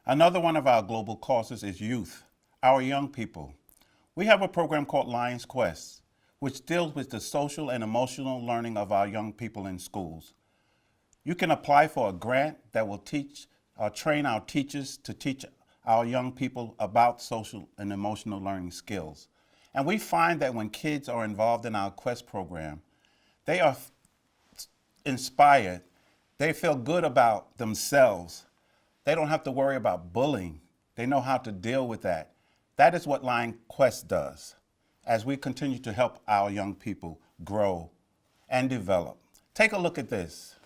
Another one of our global causes is youth, our young people. We have a program called Lions Quest, which deals with the social and emotional learning of our young people in schools. You can apply for a grant that will train our teachers to teach our young people about social and emotional learning skills. And we find that when kids are involved in our Quest program, they are inspired, they feel good about themselves. They don't have to worry about bullying. They know how to deal with that. That is what Lion Quest does as we continue to help our young people grow and develop. Take a look at this.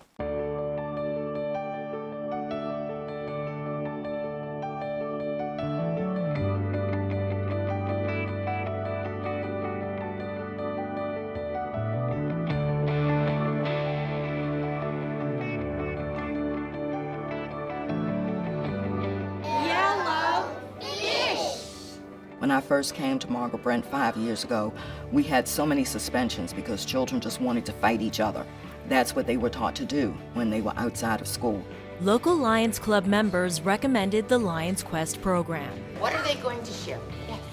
When I first came to Margaret Brent 5 years ago, we had so many suspensions because children just wanted to fight each other. That's what they were taught to do when they were outside of school. Local Lions Club members recommended the Lions Quest program. What are they going to share?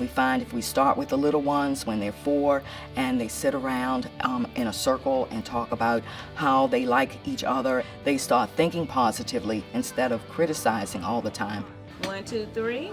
We find if we start with the little ones when they're 4 and they sit around in a circle and talk about how they like each other, they start thinking positively instead of criticizing all the time. 1, 2, 3.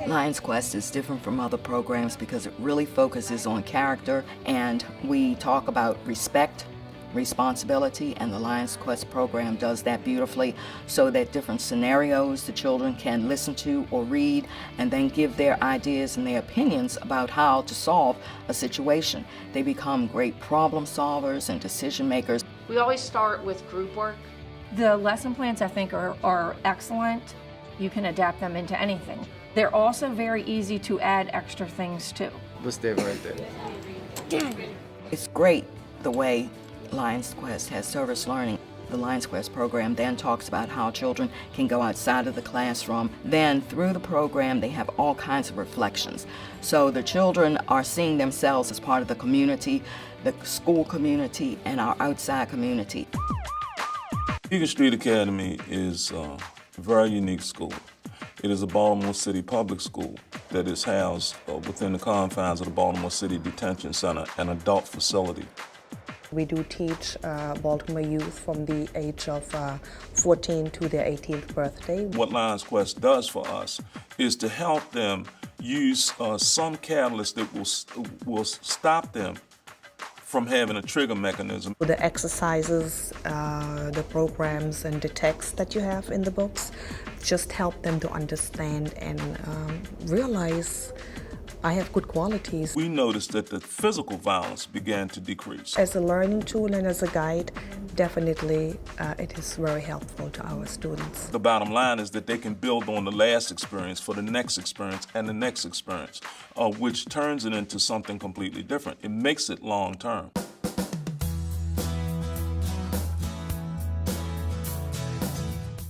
Lions Quest is different from other programs because it really focuses on character, and we talk about respect, responsibility, and the Lions Quest program does that beautifully so that different scenarios the children can listen to or read and then give their ideas and their opinions about how to solve a situation. They become great problem solvers and decision makers. We always start with group work. The lesson plans, I think, are excellent. You can adapt them into anything. They're also very easy to add extra things to. What's that right there? It's great the way Lions Quest has service learning. The Lions Quest program then talks about how children can go outside of the classroom. Then through the program they have all kinds of reflections. So the children are seeing themselves as part of the community, the school community, and our outside community. Beacon Street Academy is a very unique school. It is a Baltimore City public school that is housed within the confines of the Baltimore City Detention Center, an adult facility. We do teach Baltimore youth from the age of 14 to their 18th birthday. What Lions Quest does for us is to help them use some catalyst that will stop them from having a trigger mechanism. The exercises, the programs, and the text that you have in the books just help them to understand and realize I have good qualities. We noticed that the physical violence began to decrease. As a learning tool and as a guide, definitely it is very helpful to our students. The bottom line is that they can build on the last experience for the next experience and the next experience, which turns it into something completely different. It makes it long term.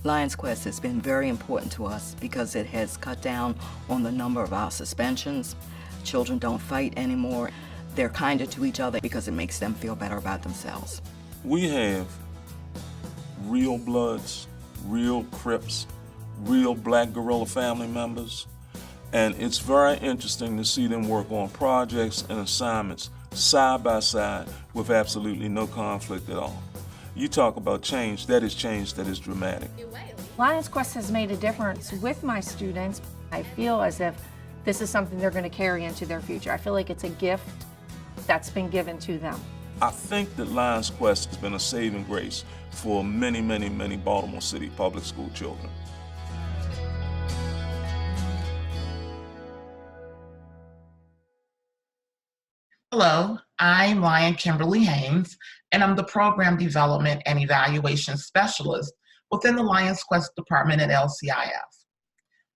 Lions Quest has been very important to us because it has cut down on the number of our suspensions. Children don't fight anymore. They're kinder to each other because it makes them feel better about themselves. We have real Bloods, real Crips, real Black guerrilla family members, and it's very interesting to see them work on projects and assignments side by side with absolutely no conflict at all. You talk about change that is dramatic. Lions Quest has made a difference with my students. I feel as if this is something they're going to carry into their future. I feel like it's a gift that's been given to them. I think that Lions Quest has been a saving grace for many, many, many Baltimore City public school children. Hello, I'm Lion Kimberly Haynes, and I'm the Program Development and Evaluation Specialist within the Lions Quest Department at LCIF.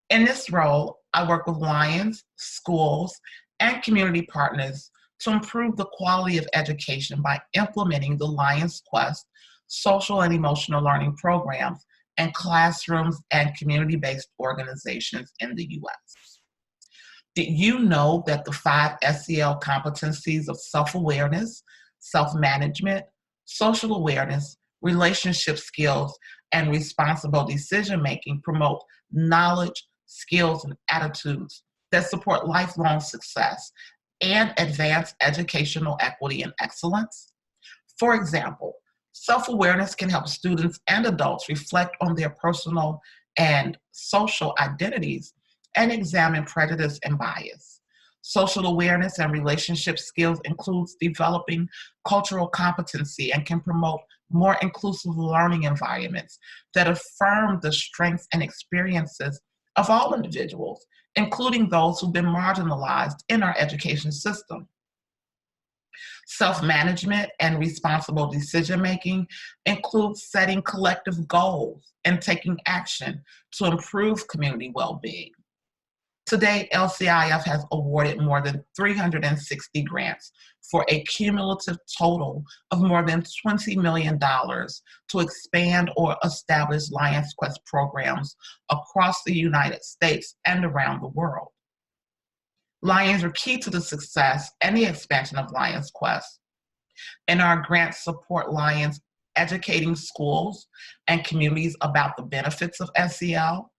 In this role, I work with Lions, schools, and community partners to improve the quality of education by implementing the Lions Quest social and emotional learning programs in classrooms and community-based organizations in the U.S. Did you know that the 5 SEL competencies of self-awareness, self-management, social awareness, relationship skills, and responsible decision-making promote knowledge, skills, and attitudes that support lifelong success and advance educational equity and excellence. For example, self-awareness can help students and adults reflect on their personal and social identities and examine prejudice and bias. Social awareness and relationship skills includes developing cultural competency and can promote more inclusive learning environments that affirm the strengths and experiences of all individuals, including those who've been marginalized in our education system. Self-management and responsible decision-making includes setting collective goals and taking action to improve community well-being. Today, LCIF has awarded more than 360 grants for a cumulative total of more than $20 million to expand or establish Lions Quest programs across the United States and around the world. Lions are key to the success and the expansion of Lions Quest, and our grants support Lions educating schools and communities about the benefits of SEL,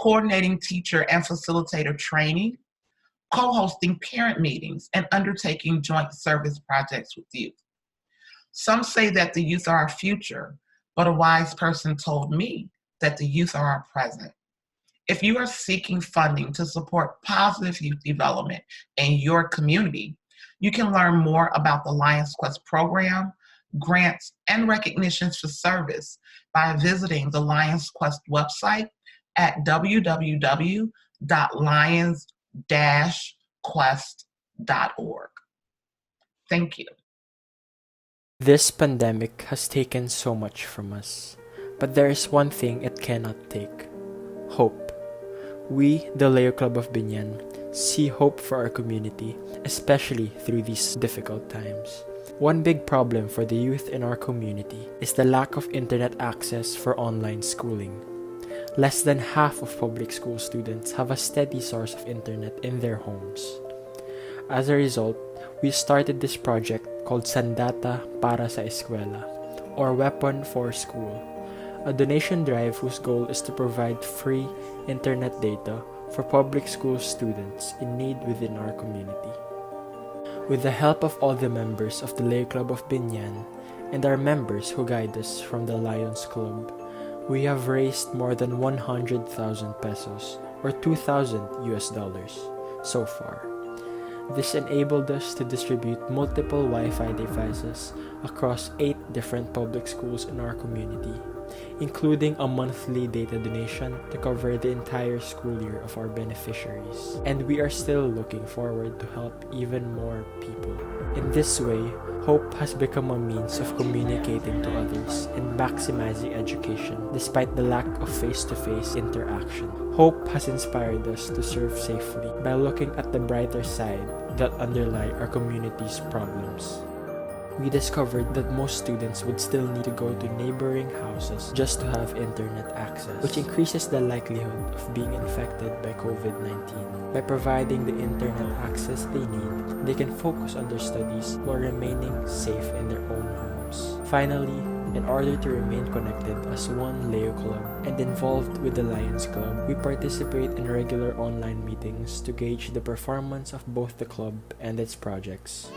coordinating teacher and facilitator training, co-hosting parent meetings, and undertaking joint service projects with youth. Some say that the youth are our future, but a wise person told me that the youth are our present. If you are seeking funding to support positive youth development in your community, you can learn more about the Lions Quest program, grants, and recognitions for service by visiting the Lions Quest website at www.lions-quest.org. Thank you. This pandemic has taken so much from us, but there is one thing it cannot take: hope. We, the Leo Club of Binyan, see hope for our community, especially through these difficult times. One big problem for the youth in our community is the lack of internet access for online schooling. Less than half of public school students have a steady source of internet in their homes. As a result, we started this project called Sandata para sa Eskwela, or Weapon for School, a donation drive whose goal is to provide free internet data for public school students in need within our community. With the help of all the members of the Lay Club of Binyan and our members who guide us from the Lions Club, we have raised more than 100,000 pesos or $2,000 so far. This enabled us to distribute multiple Wi-Fi devices across 8 different public schools in our community, including a monthly data donation to cover the entire school year of our beneficiaries. And we are still looking forward to help even more people. In this way, hope has become a means of communicating to others and maximizing education despite the lack of face-to-face interaction. Hope has inspired us to serve safely by looking at the brighter side that underlie our community's problems. We discovered that most students would still need to go to neighboring houses just to have internet access, which increases the likelihood of being infected by COVID-19. By providing the internet access they need, they can focus on their studies while remaining safe in their own homes. Finally, in order to remain connected as one Leo Club and involved with the Lions Club, we participate in regular online meetings to gauge the performance of both the club and its projects.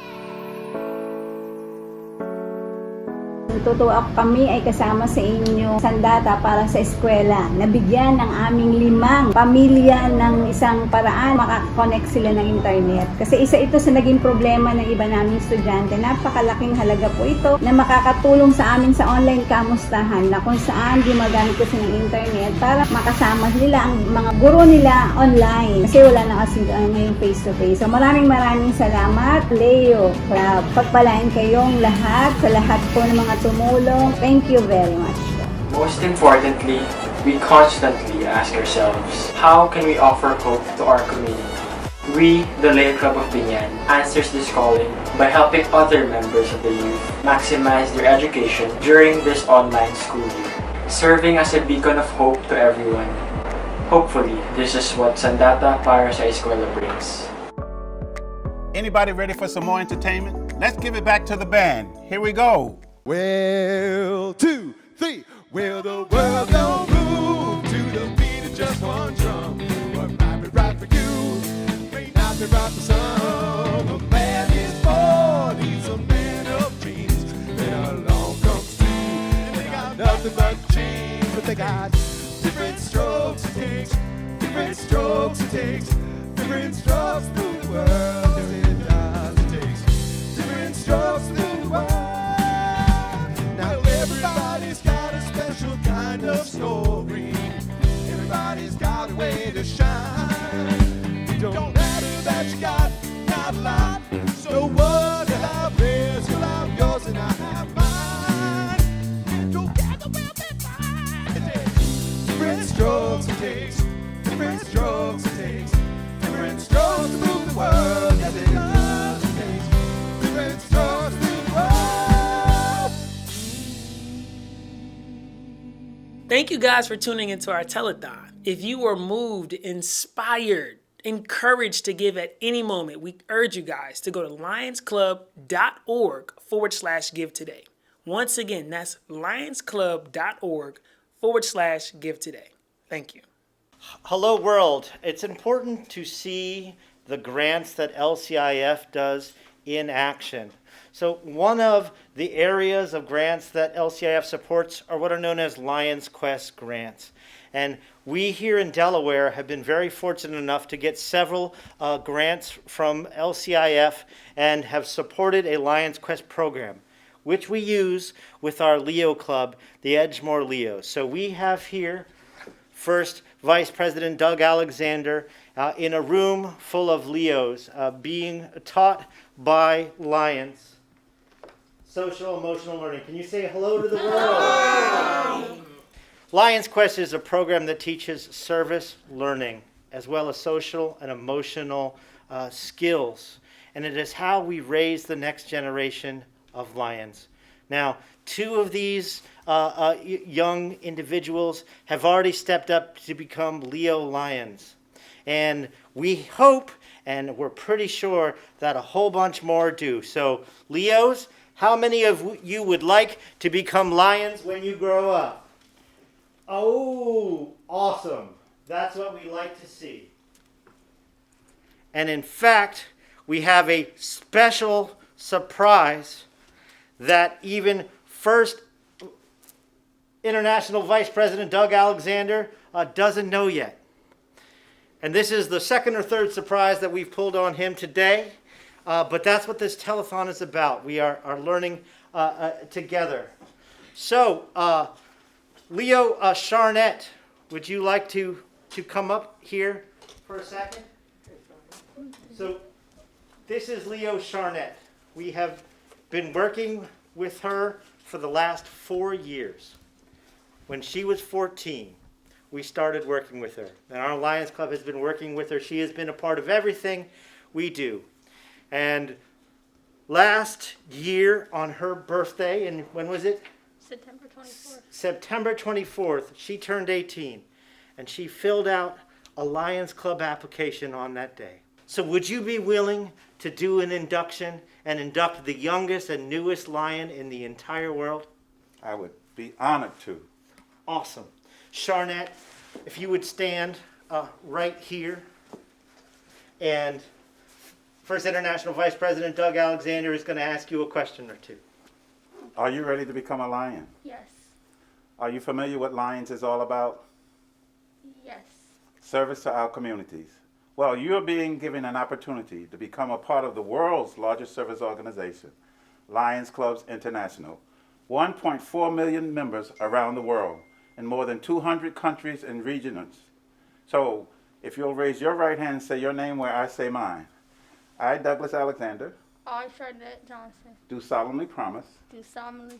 Natutuwa kami ay kasama sa inyo Sandata para sa eskwela. Nabigyan ng aming 5 pamilya ng isang paraan makakonect sila ng internet. Kasi isa ito sa naging problema ng iba naming estudyante. Napakalaking halaga po ito na makakatulong sa amin sa online kamustahan na kung saan gumagamit kasi ng internet para makasama nila ang mga guro nila online. Kasi wala na kasi ngayong face-to-face. So maraming salamat, Leo Club. Pagpalain kayong lahat sa lahat po ng mga tumulong. Thank you very much. Most importantly, we constantly ask ourselves, how can we offer hope to our community? We, the Lay Club of Binyan, answers this calling by helping other members of the youth maximize their education during this online school year, serving as a beacon of hope to everyone. Hopefully, this is what Sandata para sa Eskwela brings. Anybody ready for some more entertainment? Let's give it back to the band. Here we go. Well, 2, 3. Well, the world don't move to the beat of just one drum. But nothing but change, but they got different strokes it takes, different strokes it takes, different strokes through the world. It does, it takes different strokes through the world. Now everybody's got a special kind of story. Everybody's got a way to shine. It don't matter that you got not a lot. So what I have is you'll have yours and I have mine. Together we'll be fine. It takes different strokes it takes, different strokes it takes, different strokes through the world. Yes, it does. It takes different strokes through the world. Thank you guys for tuning into our Tell-A-Thon. If you were moved, inspired, encouraged to give at any moment, we urge you guys to go to lionsclub.org/give today. Once again, that's lionsclub.org/give today. Thank you. Hello world. It's important to see the grants that LCIF does in action. So one of the areas of grants that LCIF supports are what are known as Lions Quest grants. And we here in Delaware have been very fortunate enough to get several grants from LCIF and have supported a Lions Quest program, which we use with our Leo Club, the Edgemoor Leos. So we have here first Vice President Doug Alexander in a room full of Leos being taught by Lions social emotional learning. Can you say hello to the world? Lions Quest is a program that teaches service learning as well as social and emotional skills. And it is how we raise the next generation of Lions. Now, 2 of these young individuals have already stepped up to become Leo Lions. And we hope, and we're pretty sure, that a whole bunch more do. So, Leos, how many of you would like to become Lions when you grow up? Oh, awesome. That's what we like to see. And in fact, we have a special surprise that even first International Vice President Doug Alexander doesn't know yet. And this is the second or third surprise that we've pulled on him today. But that's what this Tell-A-Thon is about. We are learning together. So, Leo Charnett, would you like to come up here for a second? So, this is Leo Charnett. We have been working with her for the last 4 years. When she was 14, we started working with her. And our Lions Club has been working with her. She has been a part of everything we do. And last year on her birthday, and when was it? September 24th. September 24th, she turned 18. And she filled out a Lions Club application on that day. So would you be willing to do an induction and induct the youngest and newest Lion in the entire world? I would be honored to. Awesome. Charnett, if you would stand right here. And First International Vice President Doug Alexander is going to ask you a question or two. Are you ready to become a Lion? Yes. Are you familiar what Lions is all about? Yes. Service to our communities. Well, you're being given an opportunity to become a part of the world's largest service organization, Lions Clubs International. 1.4 million members around the world in more than 200 countries and regions. So if you'll raise your right hand and say your name where I say mine. I, Douglas Alexander, I, Charlotte Johnson, do solemnly promise do solemnly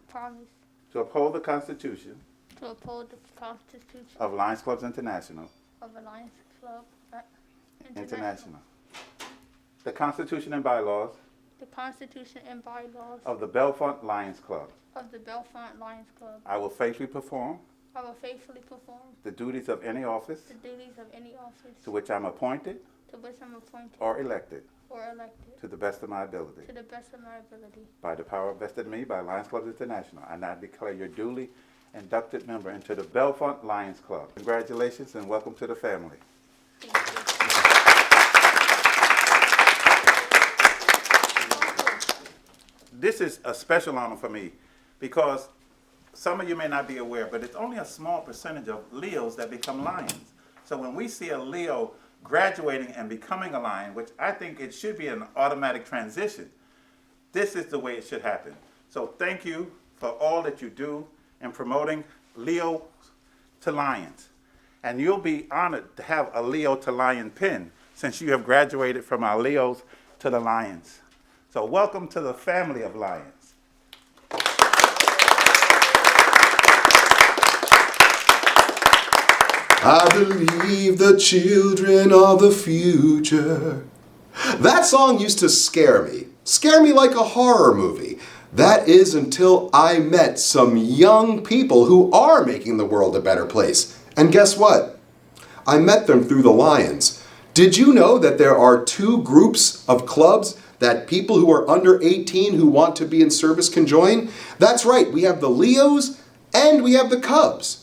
promise to uphold the Constitution to uphold the Constitution of Lions Clubs International, of Alliance Club International, the Constitution and bylaws the Constitution and bylaws of the Bellefonte Lions Club. of the Bellefonte Lions Club. I will faithfully perform I will faithfully perform the duties of any office the duties of any office to which I'm appointed to which I'm appointed or elected to the best of my ability. the best of my ability. By the power vested in me by Lions Clubs International, I now declare you duly inducted member into the Bellefonte Lions Club. Congratulations and welcome to the family. This is a special honor for me because some of you may not be aware, but it's only a small percentage of Leos that become lions. So when we see a Leo graduating and becoming a lion, which I think it should be an automatic transition, this is the way it should happen. So thank you for all that you do in promoting Leo to lions. And you'll be honored to have a Leo to lion pin since you have graduated from our Leos to the lions. So welcome to the family of lions. I believe the children are the future. That song used to scare me like a horror movie. That is until I met some young people who are making the world a better place. And guess what? I met them through the Lions. Did you know that there are 2 groups of clubs that people who are under 18 who want to be in service can join? That's right, we have the Leos and we have the Cubs.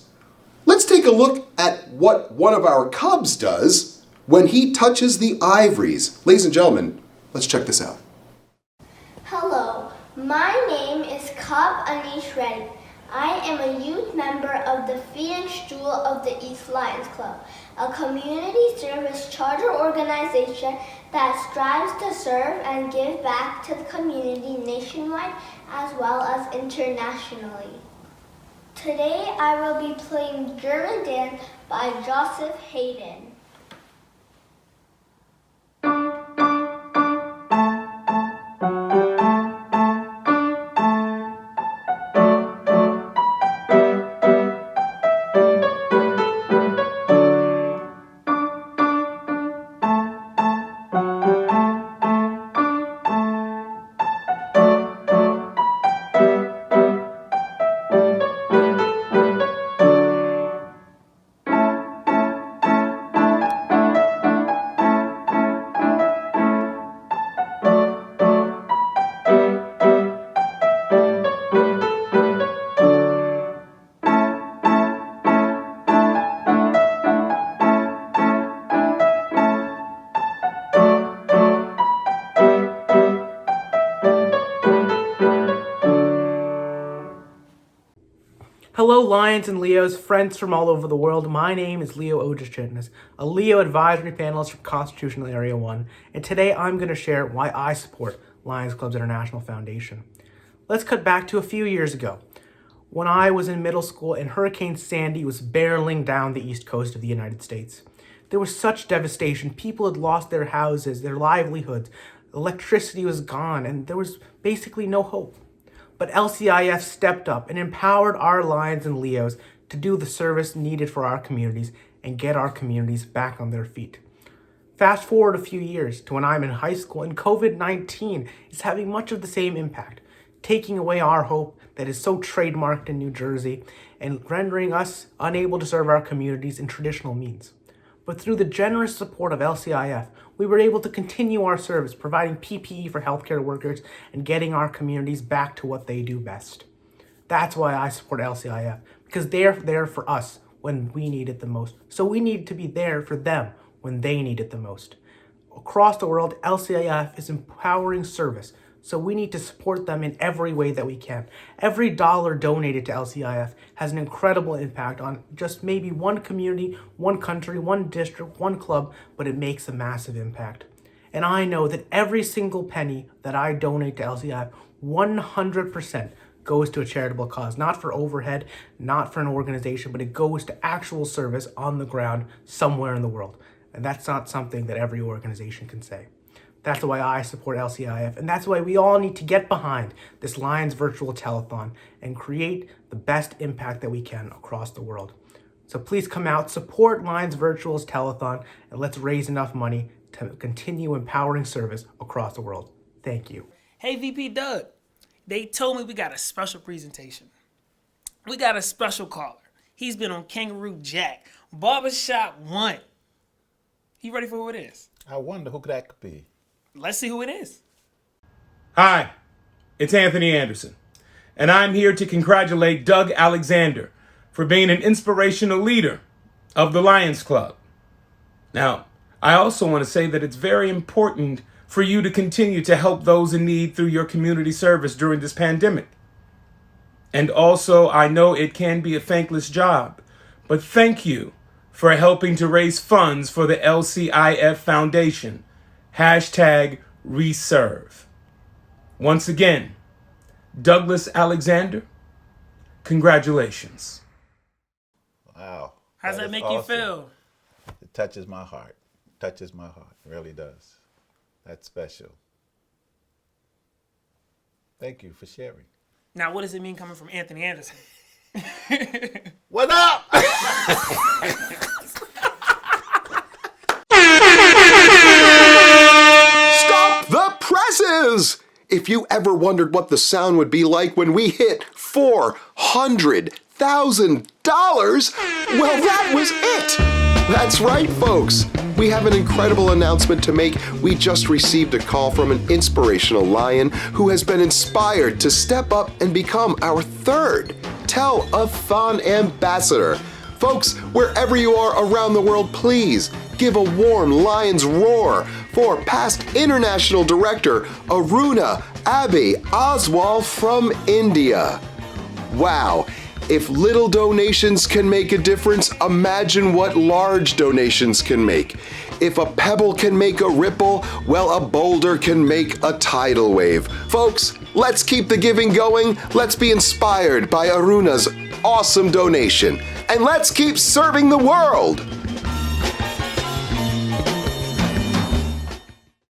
Let's take a look at what one of our Cubs does when he touches the ivories. Ladies and gentlemen, let's check this out. Hello, my name is Cub Anish Reddy. I am a youth member of the Feeding Stool of the East Lions Club, a community service charter organization that strives to serve and give back to the community nationwide as well as internationally. Today I will be playing German Dance by Joseph Haydn. Hello, Lions and Leos, friends from all over the world. My name is Leo Ojashitness, a Leo advisory panelist from Constitutional Area 1, and today I'm going to share why I support Lions Clubs International Foundation. Let's cut back to a few years ago, when I was in middle school and Hurricane Sandy was barreling down the east coast of the United States. There was such devastation. People had lost their houses, their livelihoods, electricity was gone, and there was basically no hope. But LCIF stepped up and empowered our Lions and Leos to do the service needed for our communities and get our communities back on their feet. Fast forward a few years to when I'm in high school and COVID-19 is having much of the same impact, taking away our hope that is so trademarked in New Jersey and rendering us unable to serve our communities in traditional means. But through the generous support of LCIF, we were able to continue our service, providing PPE for healthcare workers and getting our communities back to what they do best. That's why I support LCIF, because they're there for us when we need it the most. So we need to be there for them when they need it the most. Across the world, LCIF is empowering service, so we need to support them in every way that we can. Every dollar donated to LCIF has an incredible impact on just maybe one community, one country, one district, one club, but it makes a massive impact. And I know that every single penny that I donate to LCIF, 100% goes to a charitable cause, not for overhead, not for an organization, but it goes to actual service on the ground somewhere in the world. And that's not something that every organization can say. That's why I support LCIF, and that's why we all need to get behind this Lions virtual telethon and create the best impact that we can across the world. So please come out, support Lions Virtual's telethon, and let's raise enough money to continue empowering service across the world. Thank you. Hey, VP Doug, they told me we got a special presentation. We got a special caller. He's been on Kangaroo Jack, Barbershop 1. You ready for who it is? I wonder who that could be. Let's see who it is. Hi, it's Anthony Anderson, and I'm here to congratulate Doug Alexander for being an inspirational leader of the Lions Club. Now, I also want to say that it's very important for you to continue to help those in need through your community service during this pandemic. And also, I know it can be a thankless job, but thank you for helping to raise funds for the LCIF Foundation. #Reserve. Once again, Douglas Alexander, congratulations. Wow. How's that is make awesome. you feel? It touches my heart. Touches my heart. It really does. That's special. Thank you for sharing. Now, what does it mean coming from Anthony Anderson? What up? Stop the presses! If you ever wondered what the sound would be like when we hit $400,000, well, that was it! That's right, folks. We have an incredible announcement to make. We just received a call from an inspirational lion who has been inspired to step up and become our third Tell-A-Thon ambassador. Folks, wherever you are around the world, please give a warm lion's roar for past international director Aruna Abbey Oswal from India. Wow. If little donations can make a difference, imagine what large donations can make. If a pebble can make a ripple, well, a boulder can make a tidal wave. Folks, let's keep the giving going. Let's be inspired by Aruna's awesome donation. And let's keep serving the world.